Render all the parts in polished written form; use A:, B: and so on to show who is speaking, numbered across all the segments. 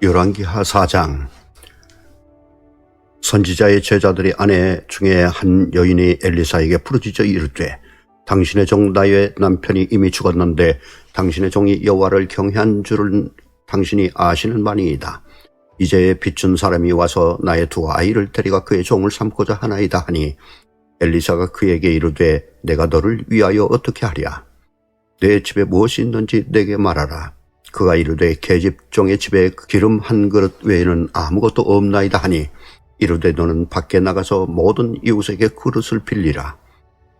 A: 열왕기하 4장. 선지자의 제자들의 아내 중에 한 여인이 엘리사에게 부르짖어 이르되, 당신의 종 나의 남편이 이미 죽었는데 당신의 종이 여호와를 경외한 줄은 당신이 아시는 바니이다. 이제 비춘 사람이 와서 나의 두 아이를 데려가 그의 종을 삼고자 하나이다 하니, 엘리사가 그에게 이르되, 내가 너를 위하여 어떻게 하랴? 내 집에 무엇이 있는지 내게 말하라. 그가 이르되, 계집종의 집에 기름 한 그릇 외에는 아무것도 없나이다 하니, 이르되 너는 밖에 나가서 모든 이웃에게 그릇을 빌리라.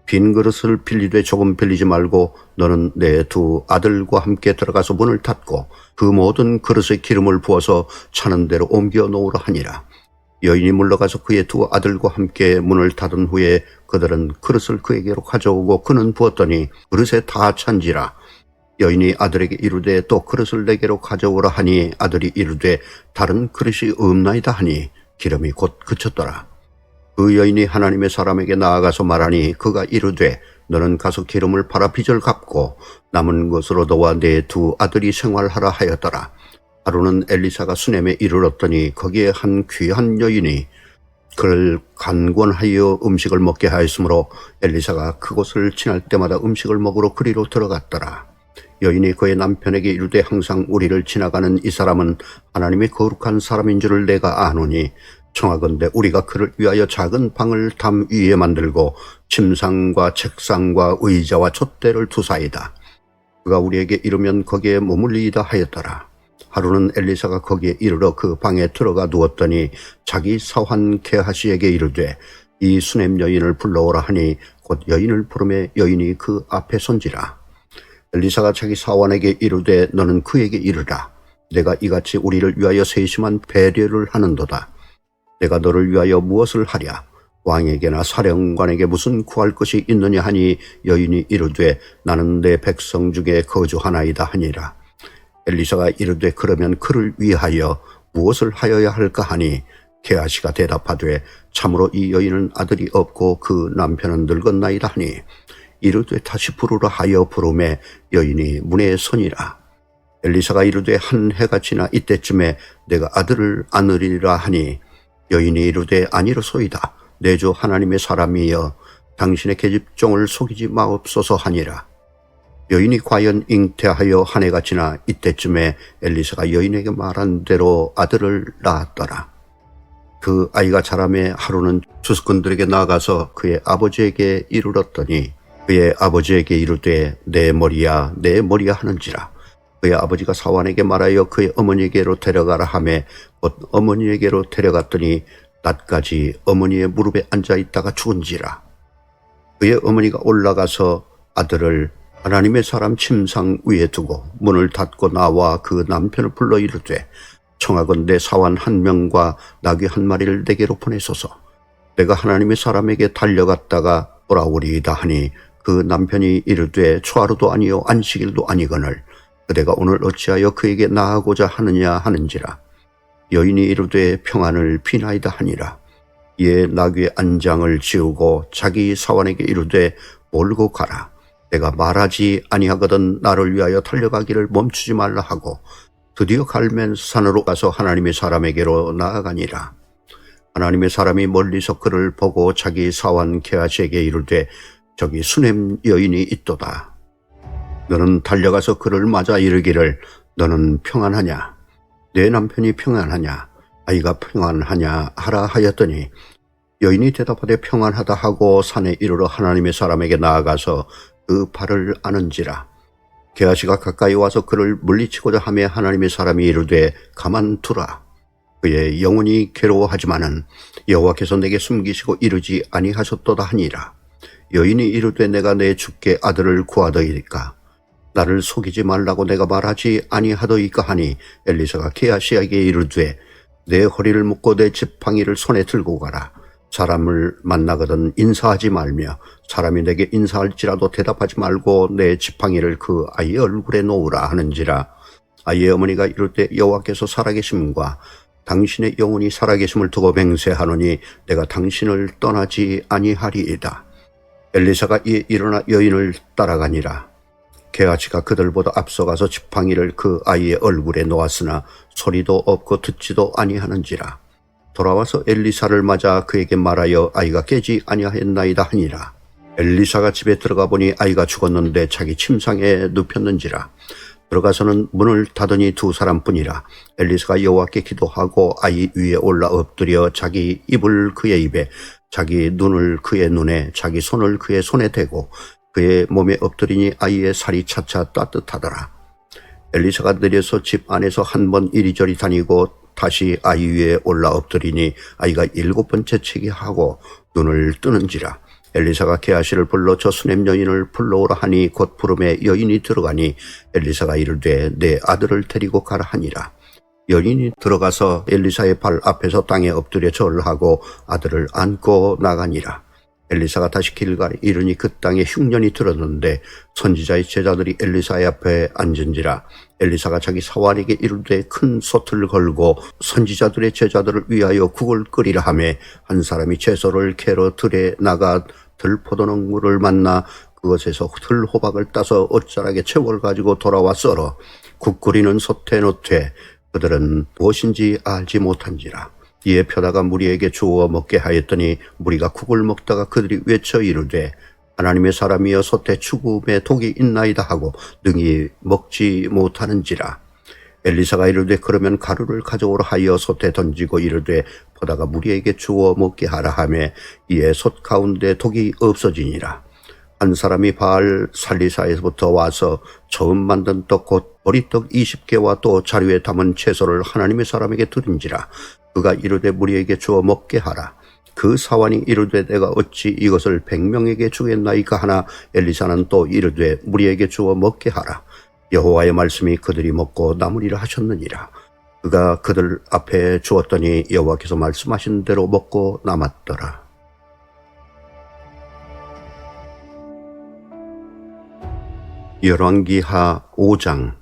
A: 빈 그릇을 빌리되 조금 빌리지 말고 너는 내 두 아들과 함께 들어가서 문을 닫고 그 모든 그릇에 기름을 부어서 차는 대로 옮겨 놓으라 하니라. 여인이 물러가서 그의 두 아들과 함께 문을 닫은 후에 그들은 그릇을 그에게로 가져오고 그는 부었더니 그릇에 다 찬지라. 여인이 아들에게 이르되 또 그릇을 내게로 가져오라 하니, 아들이 이르되 다른 그릇이 없나이다 하니 기름이 곧 그쳤더라. 그 여인이 하나님의 사람에게 나아가서 말하니, 그가 이르되 너는 가서 기름을 팔아 빚을 갚고 남은 것으로 너와 내 두 아들이 생활하라 하였더라. 하루는 엘리사가 수넴에 이르렀더니 거기에 한 귀한 여인이 그를 간권하여 음식을 먹게 하였으므로 엘리사가 그곳을 지날 때마다 음식을 먹으러 그리로 들어갔더라. 여인이 그의 남편에게 이르되, 항상 우리를 지나가는 이 사람은 하나님의 거룩한 사람인 줄을 내가 아노니, 청하건대 우리가 그를 위하여 작은 방을 담 위에 만들고 침상과 책상과 의자와 촛대를 두사이다. 그가 우리에게 이르면 거기에 머물리이다 하였더라. 하루는 엘리사가 거기에 이르러 그 방에 들어가 누웠더니 자기 사환 게하시에게 이르되, 이 수넴 여인을 불러오라 하니 곧 여인을 부르매 여인이 그 앞에 선지라. 엘리사가 자기 사환에게 이르되, 너는 그에게 이르라. 내가 이같이 우리를 위하여 세심한 배려를 하는도다. 내가 너를 위하여 무엇을 하랴? 왕에게나 사령관에게 무슨 구할 것이 있느냐 하니, 여인이 이르되 나는 내 백성 중에 거주하나이다 하니라. 엘리사가 이르되, 그러면 그를 위하여 무엇을 하여야 할까 하니, 게하시가 대답하되, 참으로 이 여인은 아들이 없고 그 남편은 늙었나이다 하니, 이르되 다시 부르라 하여 부르매 여인이 문에 서니라. 엘리사가 이르되, 한 해가 지나 이때쯤에 내가 아들을 안으리라 하니, 여인이 이르되 아니로소이다. 내 주 하나님의 사람이여 당신의 계집종을 속이지 마옵소서 하니라. 여인이 과연 잉태하여 한 해가 지나 이때쯤에 엘리사가 여인에게 말한 대로 아들을 낳았더라. 그 아이가 자라매 하루는 주수꾼들에게 나가서 그의 아버지에게 이르렀더니 그의 아버지에게 이르되, 내 머리야 내 머리야 하는지라. 그의 아버지가 사환에게 말하여 그의 어머니에게로 데려가라 하매 곧 어머니에게로 데려갔더니 낮까지 어머니의 무릎에 앉아 있다가 죽은지라. 그의 어머니가 올라가서 아들을 하나님의 사람 침상 위에 두고 문을 닫고 나와 그 남편을 불러 이르되, 청하건대 사환 한 명과 나귀 한 마리를 내게로 보내소서. 내가 하나님의 사람에게 달려갔다가 돌아오리이다 하니, 그 남편이 이르되 초하루도 아니요 안식일도 아니거늘 그대가 오늘 어찌하여 그에게 나아가고자 하느냐 하는지라. 여인이 이르되 평안을 비나이다 하니라. 이에 나귀의 안장을 지우고 자기 사환에게 이르되 몰고 가라. 내가 말하지 아니하거든 나를 위하여 달려가기를 멈추지 말라 하고 드디어 갈멜 산으로 가서 하나님의 사람에게로 나아가니라. 하나님의 사람이 멀리서 그를 보고 자기 사환 게하시에게 이르되, 저기 수넴 여인이 있도다. 너는 달려가서 그를 맞아 이르기를, 너는 평안하냐? 내 남편이 평안하냐? 아이가 평안하냐? 하라 하였더니, 여인이 대답하되 평안하다 하고 산에 이르러 하나님의 사람에게 나아가서 그 발을 아는지라. 게하시가 가까이 와서 그를 물리치고자 하며 하나님의 사람이 이르되 가만두라. 그의 영혼이 괴로워하지만은 여호와께서 내게 숨기시고 이르지 아니하셨도다 하니라. 여인이 이르되 내가 내 주께 아들을 구하더이까? 나를 속이지 말라고 내가 말하지 아니하더이까 하니, 엘리사가 게하시에게 이르되 내 허리를 묶고 내 지팡이를 손에 들고 가라. 사람을 만나거든 인사하지 말며 사람이 내게 인사할지라도 대답하지 말고 내 지팡이를 그 아이의 얼굴에 놓으라 하는지라. 아이의 어머니가 이르되 여호와께서 살아계심과 당신의 영혼이 살아계심을 두고 맹세하노니 내가 당신을 떠나지 아니하리이다. 엘리사가 이에 일어나 여인을 따라가니라. 게하시가 그들보다 앞서가서 지팡이를 그 아이의 얼굴에 놓았으나 소리도 없고 듣지도 아니하는지라. 돌아와서 엘리사를 맞아 그에게 말하여 아이가 깨지 아니하였나이다 하니라. 엘리사가 집에 들어가 보니 아이가 죽었는데 자기 침상에 눕혔는지라. 들어가서는 문을 닫으니 두 사람뿐이라. 엘리사가 여호와께 기도하고 아이 위에 올라 엎드려 자기 입을 그의 입에, 자기 눈을 그의 눈에, 자기 손을 그의 손에 대고 그의 몸에 엎드리니 아이의 살이 차차 따뜻하더라. 엘리사가 내려서 집 안에서 한 번 이리저리 다니고 다시 아이 위에 올라 엎드리니 아이가 7번째 치기하고 눈을 뜨는지라. 엘리사가 게하시를 불러 저 수냄 여인을 불러오라 하니 곧 부름에 여인이 들어가니 엘리사가 이르되 내 아들을 데리고 가라 하니라. 여인이 들어가서 엘리사의 발 앞에서 땅에 엎드려 절하고 아들을 안고 나가니라. 엘리사가 다시 길가에 이르니 그 땅에 흉년이 들었는데 선지자의 제자들이 엘리사의 앞에 앉은지라. 엘리사가 자기 사환에게 이르되 큰 솥을 걸고 선지자들의 제자들을 위하여 국을 끓이라 하매 한 사람이 채소를 캐러 들에 나가 들포도농물을 만나 그것에서 들호박을 따서 옷자락에 채월 가지고 돌아와 썰어 국 끓이는 솥에 놓되 그들은 무엇인지 알지 못한지라. 이에 펴다가 무리에게 주어 먹게 하였더니 무리가 국을 먹다가 그들이 외쳐 이르되 하나님의 사람이여 솥에 죽음의 독이 있나이다 하고 능히 먹지 못하는지라. 엘리사가 이르되 그러면 가루를 가져오라 하여 솥에 던지고 이르되 보다가 무리에게 주어 먹게 하라 하매 이에 솥 가운데 독이 없어지니라. 한 사람이 바알 살리사에서부터 와서 처음 만든 떡 곧 보리떡 20개와 또 자루에 담은 채소를 하나님의 사람에게 드린지라. 그가 이르되 무리에게 주어 먹게 하라. 그 사환이 이르되 내가 어찌 이것을 100명에게 주겠나이까 하나 엘리사는 또 이르되 무리에게 주어 먹게 하라. 여호와의 말씀이 그들이 먹고 남으리라 하셨느니라. 그가 그들 앞에 주었더니 여호와께서 말씀하신 대로 먹고 남았더라. 열왕기하 5장.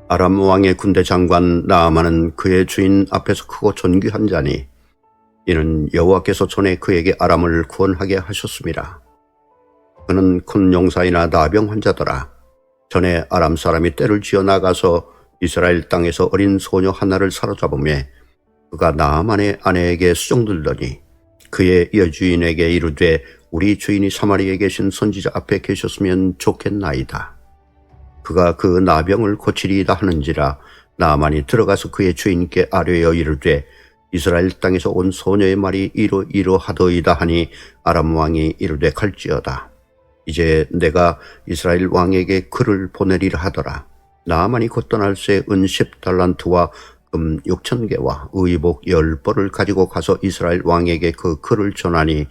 A: 아람 왕의 군대 장관 나아만은 그의 주인 앞에서 크고 존귀한 자니 이는 여호와께서 전에 그에게 아람을 구원하게 하셨습니다. 그는 큰 용사이나 나병 환자더라. 전에 아람 사람이 떼를 지어 나가서 이스라엘 땅에서 어린 소녀 하나를 사로잡으매 그가 나아만의 아내에게 수종들더니 그의 여주인에게 이르되 우리 주인이 사마리아에 계신 선지자 앞에 계셨으면 좋겠나이다. 그가 그 나병을 고치리이다 하는지라. 나아만이 들어가서 그의 주인께 아뢰어 이르되 이스라엘 땅에서 온 소녀의 말이 이러하더이다 하니 아람 왕이 이르되 갈지어다. 이제 내가 이스라엘 왕에게 글을 보내리라 하더라. 나아만이 곧 떠날 새 은 10달란트와 금 6,000개와 의복 10벌을 가지고 가서 이스라엘 왕에게 그 글을 전하니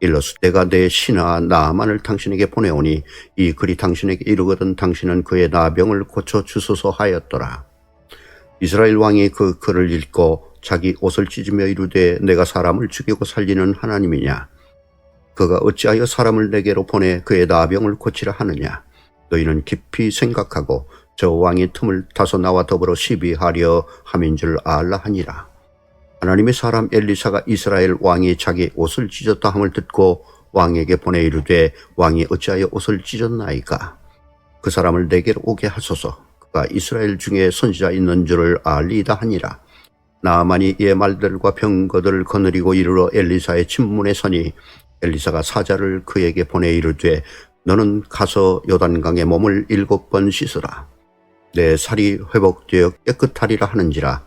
A: 일러스 내가 내 신하 나아만을 당신에게 보내오니 이 글이 당신에게 이르거든 당신은 그의 나병을 고쳐 주소서 하였더라. 이스라엘 왕이 그 글을 읽고 자기 옷을 찢으며 이르되 내가 사람을 죽이고 살리는 하나님이냐. 그가 어찌하여 사람을 내게로 보내 그의 나병을 고치라 하느냐. 너희는 깊이 생각하고 저 왕이 틈을 타서 나와 더불어 시비하려 함인 줄 알라 하니라. 하나님의 사람 엘리사가 이스라엘 왕이 자기 옷을 찢었다 함을 듣고 왕에게 보내 이르되 왕이 어찌하여 옷을 찢었나이까. 그 사람을 내게로 오게 하소서. 그가 이스라엘 중에 선지자 있는 줄을 알리이다 하니라. 나아만이 이의 말들과 병거들을 거느리고 이르러 엘리사의 침문에 서니 엘리사가 사자를 그에게 보내 이르되 너는 가서 요단강에 몸을 7번 씻으라. 내 살이 회복되어 깨끗하리라 하는지라.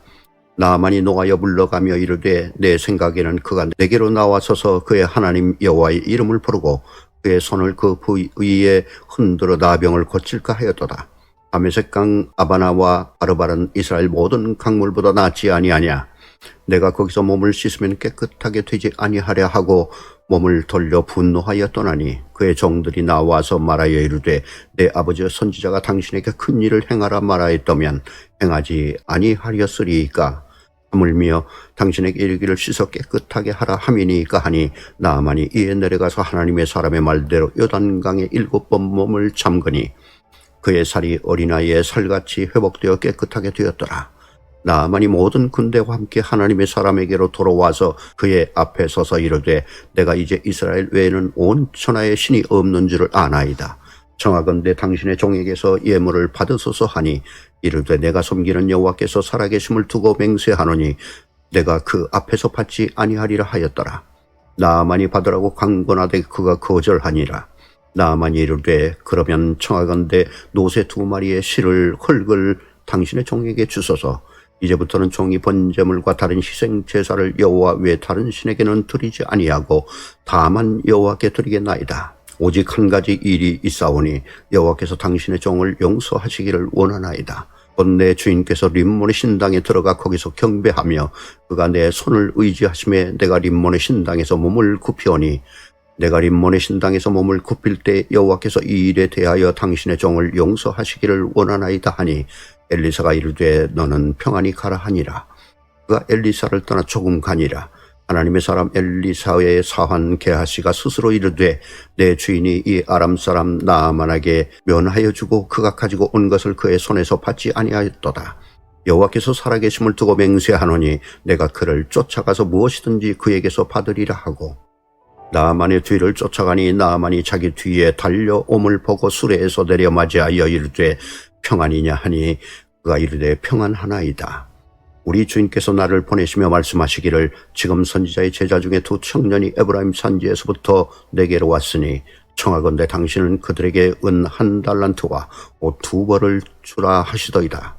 A: 나아만이 노하여 물러가며 이르되 내 생각에는 그가 내게로 나와서서 그의 하나님 여호와의 이름을 부르고 그의 손을 그 부위에 흔들어 나병을 고칠까 하였도다. 다메섹강 아바나와 아르발은 이스라엘 모든 강물보다 낫지 아니하냐. 내가 거기서 몸을 씻으면 깨끗하게 되지 아니하랴 하고 몸을 돌려 분노하여 떠나니 그의 종들이 나와서 말하여 이르되 내 아버지 선지자가 당신에게 큰 일을 행하라 말하였다면 행하지 아니하렸으리이까. 하물며 당신에게 이르기를 씻어 깨끗하게 하라 함이니까 하니 나아만이 이에 내려가서 하나님의 사람의 말대로 요단강에 7번 몸을 잠그니 그의 살이 어린아이의 살같이 회복되어 깨끗하게 되었더라. 나아만이 모든 군대와 함께 하나님의 사람에게로 돌아와서 그의 앞에 서서 이르되 내가 이제 이스라엘 외에는 온 천하에 신이 없는 줄을 아나이다. 청하건대 당신의 종에게서 예물을 받으소서 하니 이르되 내가 섬기는 여호와께서 살아계심을 두고 맹세하노니 내가 그 앞에서 받지 아니하리라 하였더라. 나아만이 받으라고 강권하되 그가 거절하니라. 나아만이 이르되 그러면 청하건대 노새 2마리의 실을 흙을 당신의 종에게 주소서. 이제부터는 종이 번제물과 다른 희생 제사를 여호와 외 다른 신에게는 드리지 아니하고 다만 여호와께 드리겠나이다. 오직 한 가지 일이 있사오니 여호와께서 당신의 종을 용서하시기를 원하나이다. 곧 내 주인께서 림몬의 신당에 들어가 거기서 경배하며 그가 내 손을 의지하심에 내가 림몬의 신당에서 몸을 굽히오니 내가 림몬의 신당에서 몸을 굽힐 때 여호와께서 이 일에 대하여 당신의 종을 용서하시기를 원하나이다 하니 엘리사가 이르되 너는 평안히 가라 하니라. 그가 엘리사를 떠나 조금 가니라. 하나님의 사람 엘리사의 사환 게하시가 스스로 이르되 내 주인이 이 아람 사람 나아만에게 면하여 주고 그가 가지고 온 것을 그의 손에서 받지 아니하였도다. 여호와께서 살아계심을 두고 맹세하노니 내가 그를 쫓아가서 무엇이든지 그에게서 받으리라 하고 나아만의 뒤를 쫓아가니 나아만이 자기 뒤에 달려옴을 보고 수레에서 내려 맞이하여 이르되 평안이냐 하니 그가 이르되 평안하나이다. 우리 주인께서 나를 보내시며 말씀하시기를 지금 선지자의 제자 중에 2 청년이 에브라임 산지에서부터 내게로 왔으니 청하건대 당신은 그들에게 은 1달란트와 옷 2벌을 주라 하시더이다.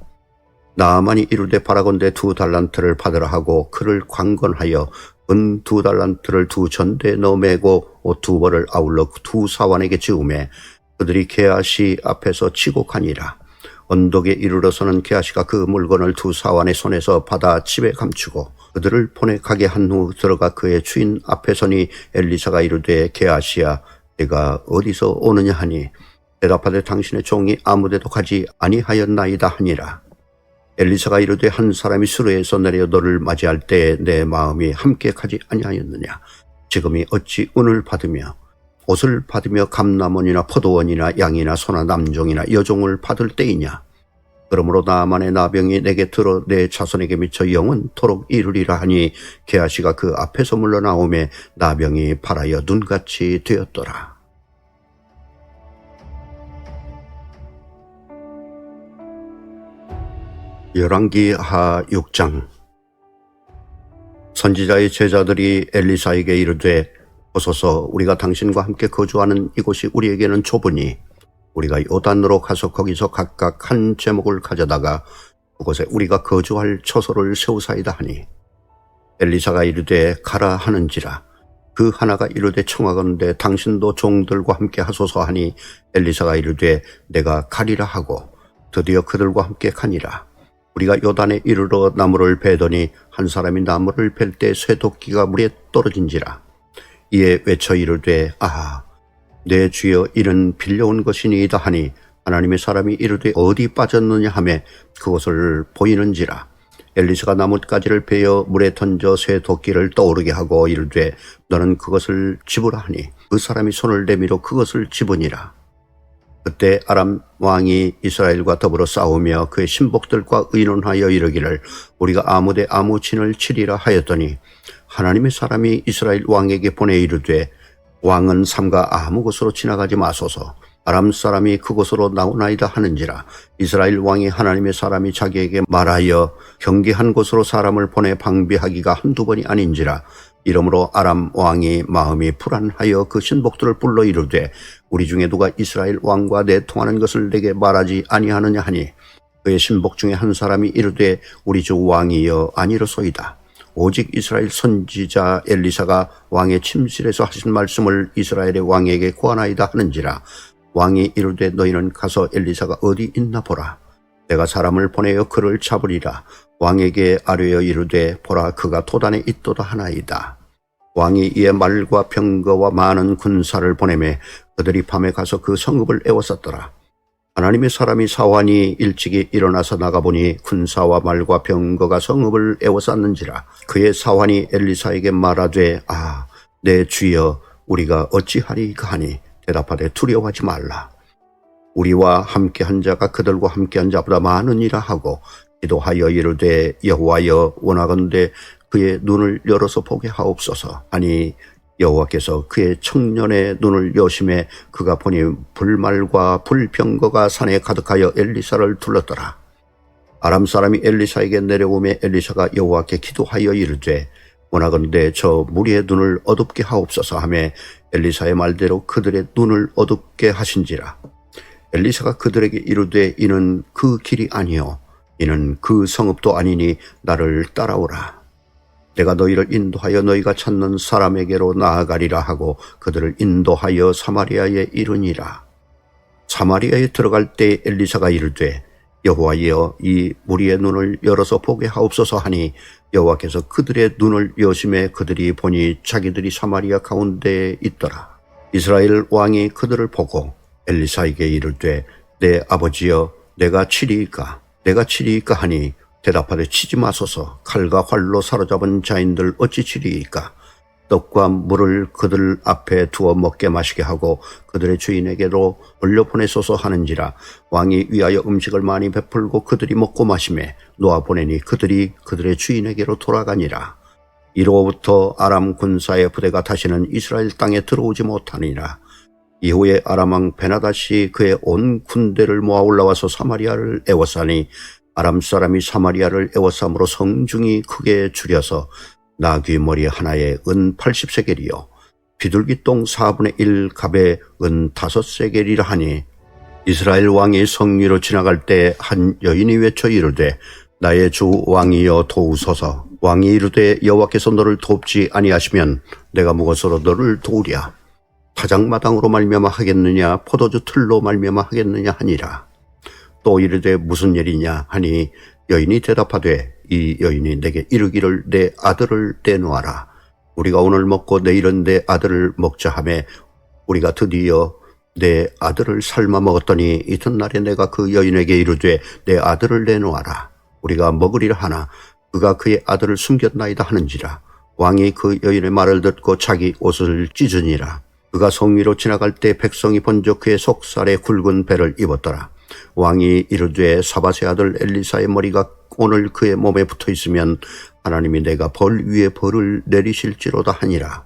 A: 나아만이 이르되 바라건대 2달란트를 받으라 하고 그를 관건하여 은 2달란트를 2전대에 넣어 매고 옷 2벌을 아울러 2 사환에게 지우매 그들이 게하시 앞에서 치고 가니라. 언덕에 이르러서는 게하시가 그 물건을 2 사환의 손에서 받아 집에 감추고 그들을 보내 가게 한 후 들어가 그의 주인 앞에 서니 엘리사가 이르되 게하시야 내가 어디서 오느냐 하니 대답하되 당신의 종이 아무데도 가지 아니하였나이다 하니라. 엘리사가 이르되 한 사람이 수레에서 내려 너를 맞이할 때에 내 마음이 함께 가지 아니하였느냐. 지금이 어찌 은을 받으며 옷을 받으며 감람원이나 포도원이나 양이나 소나 남종이나 여종을 받을 때이냐. 그러므로 나아만의 나병이 내게 들어 내 자손에게 미쳐 영원토록 이르리라 하니 게하시가 그 앞에서 물러나오매 나병이 발하여 눈같이 되었더라. 열왕기하 6장. 선지자의 제자들이 엘리사에게 이르되 보소서 우리가 당신과 함께 거주하는 이곳이 우리에게는 좁으니 우리가 요단으로 가서 거기서 각각 한 제목을 가져다가 그곳에 우리가 거주할 처소를 세우사이다 하니 엘리사가 이르되 가라 하는지라. 그 하나가 이르되 청하건대 당신도 종들과 함께 하소서 하니 엘리사가 이르되 내가 가리라 하고 드디어 그들과 함께 가니라. 우리가 요단에 이르러 나무를 베더니 한 사람이 나무를 벨 때 쇠도끼가 물에 떨어진지라. 이에 외쳐 이르되 내 주여 이는 빌려온 것이니이다 하니 하나님의 사람이 이르되 어디 빠졌느냐 하매 그것을 보이는지라. 엘리사가 나뭇가지를 베어 물에 던져 쇠도끼를 떠오르게 하고 이르되 너는 그것을 집으라 하니 그 사람이 손을 내밀어 그것을 집으니라. 그때 아람 왕이 이스라엘과 더불어 싸우며 그의 신복들과 의논하여 이르기를 우리가 아무데 아무 진을 치리라 하였더니 하나님의 사람이 이스라엘 왕에게 보내 이르되 왕은 삼가 아무 곳으로 지나가지 마소서. 아람 사람이 그곳으로 나오나이다 하는지라. 이스라엘 왕이 하나님의 사람이 자기에게 말하여 경계한 곳으로 사람을 보내 방비하기가 한두 번이 아닌지라. 이러므로 아람 왕이 마음이 불안하여 그 신복들을 불러 이르되 우리 중에 누가 이스라엘 왕과 내통하는 것을 내게 말하지 아니하느냐 하니 그의 신복 중에 한 사람이 이르되 우리 주 왕이여 아니로소이다. 오직 이스라엘 선지자 엘리사가 왕의 침실에서 하신 말씀을 이스라엘의 왕에게 고하나이다 하는지라. 왕이 이르되 너희는 가서 엘리사가 어디 있나 보라. 내가 사람을 보내어 그를 잡으리라. 왕에게 아뢰어 이르되 보라 그가 도단에 있도다 하나이다. 왕이 이에 말과 병거와 많은 군사를 보내매 그들이 밤에 가서 그 성읍을 에워쌌더라. 하나님의 사람이 사환이 일찍이 일어나서 나가보니 군사와 말과 병거가 성읍을 에워쌌는지라. 그의 사환이 엘리사에게 말하되 내 주여 우리가 어찌하리까 하니 대답하되 두려워하지 말라. 우리와 함께한 자가 그들과 함께한 자보다 많으니라 하고 기도하여 이르되 여호와여 원하건대 그의 눈을 열어서 보게 하옵소서 하니 여호와께서 그의 청년의 눈을 여심해 그가 보니 불말과 불병거가 산에 가득하여 엘리사를 둘렀더라. 아람 사람이 엘리사에게 내려오매 엘리사가 여호와께 기도하여 이르되 원하건대 저 무리의 눈을 어둡게 하옵소서 하매 엘리사의 말대로 그들의 눈을 어둡게 하신지라. 엘리사가 그들에게 이르되 이는 그 길이 아니요 이는 그 성읍도 아니니 나를 따라오라. 내가 너희를 인도하여 너희가 찾는 사람에게로 나아가리라 하고 그들을 인도하여 사마리아에 이르니라. 사마리아에 들어갈 때 엘리사가 이르되 여호와여 이 무리의 눈을 열어서 보게 하옵소서 하니 여호와께서 그들의 눈을 여심해 그들이 보니 자기들이 사마리아 가운데에 있더라. 이스라엘 왕이 그들을 보고 엘리사에게 이르되 내 아버지여 내가 치리이까 하니 대답하되 치지 마소서. 칼과 활로 사로잡은 자인들 어찌 치리이까. 떡과 물을 그들 앞에 두어 먹게 마시게 하고 그들의 주인에게로 올려보내소서 하는지라. 왕이 위하여 음식을 많이 베풀고 그들이 먹고 마시매 놓아보내니 그들이 그들의 주인에게로 돌아가니라. 이로부터 아람 군사의 부대가 다시는 이스라엘 땅에 들어오지 못하니라. 이후에 아람 왕 베나닷이 그의 온 군대를 모아 올라와서 사마리아를 에워싸니 아람 사람이 사마리아를 에워싸므로 성중이 크게 줄여서 나귀 머리 하나에 은 80세겔이요 비둘기똥 4분의 1 갑에 은 5세겔이라 하니 이스라엘 왕이 성 위로 지나갈 때 한 여인이 외쳐 이르되 나의 주 왕이여 도우소서. 왕이 이르되 여호와께서 너를 돕지 아니하시면 내가 무엇으로 너를 도우랴. 타작마당으로 말미암아 하겠느냐 포도주 틀로 말미암아 하겠느냐 하니라. 또 이르되 무슨 일이냐 하니 여인이 대답하되 이 여인이 내게 이르기를 내 아들을 떼놓아라. 우리가 오늘 먹고 내일은 내 아들을 먹자 하매 우리가 드디어 내 아들을 삶아 먹었더니 이튿날에 내가 그 여인에게 이르되 내 아들을 내놓아라. 우리가 먹으리라 하나 그가 그의 아들을 숨겼나이다 하는지라. 왕이 그 여인의 말을 듣고 자기 옷을 찢으니라. 그가 성 위로 지나갈 때 백성이 본저 그의 속살에 굵은 배를 입었더라. 왕이 이르되 사밧의 아들 엘리사의 머리가 오늘 그의 몸에 붙어 있으면 하나님이 내가 벌 위에 벌을 내리실지로다 하니라.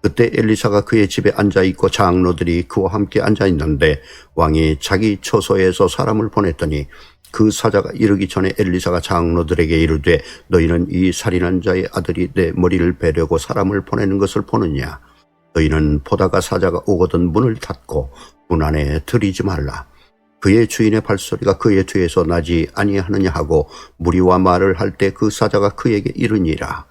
A: 그때 엘리사가 그의 집에 앉아있고 장로들이 그와 함께 앉아있는데 왕이 자기 처소에서 사람을 보냈더니 그 사자가 이르기 전에 엘리사가 장로들에게 이르되 너희는 이 살인한 자의 아들이 내 머리를 베려고 사람을 보내는 것을 보느냐. 너희는 보다가 사자가 오거든 문을 닫고 문 안에 들이지 말라. 그의 주인의 발소리가 그의 뒤에서 나지 아니하느냐 하고 무리와 말을 할 때 그 사자가 그에게 이르니라.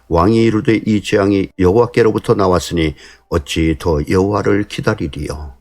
A: 왕이 이르되 이 재앙이 여호와께로부터 나왔으니 어찌 더 여호와를 기다리리요.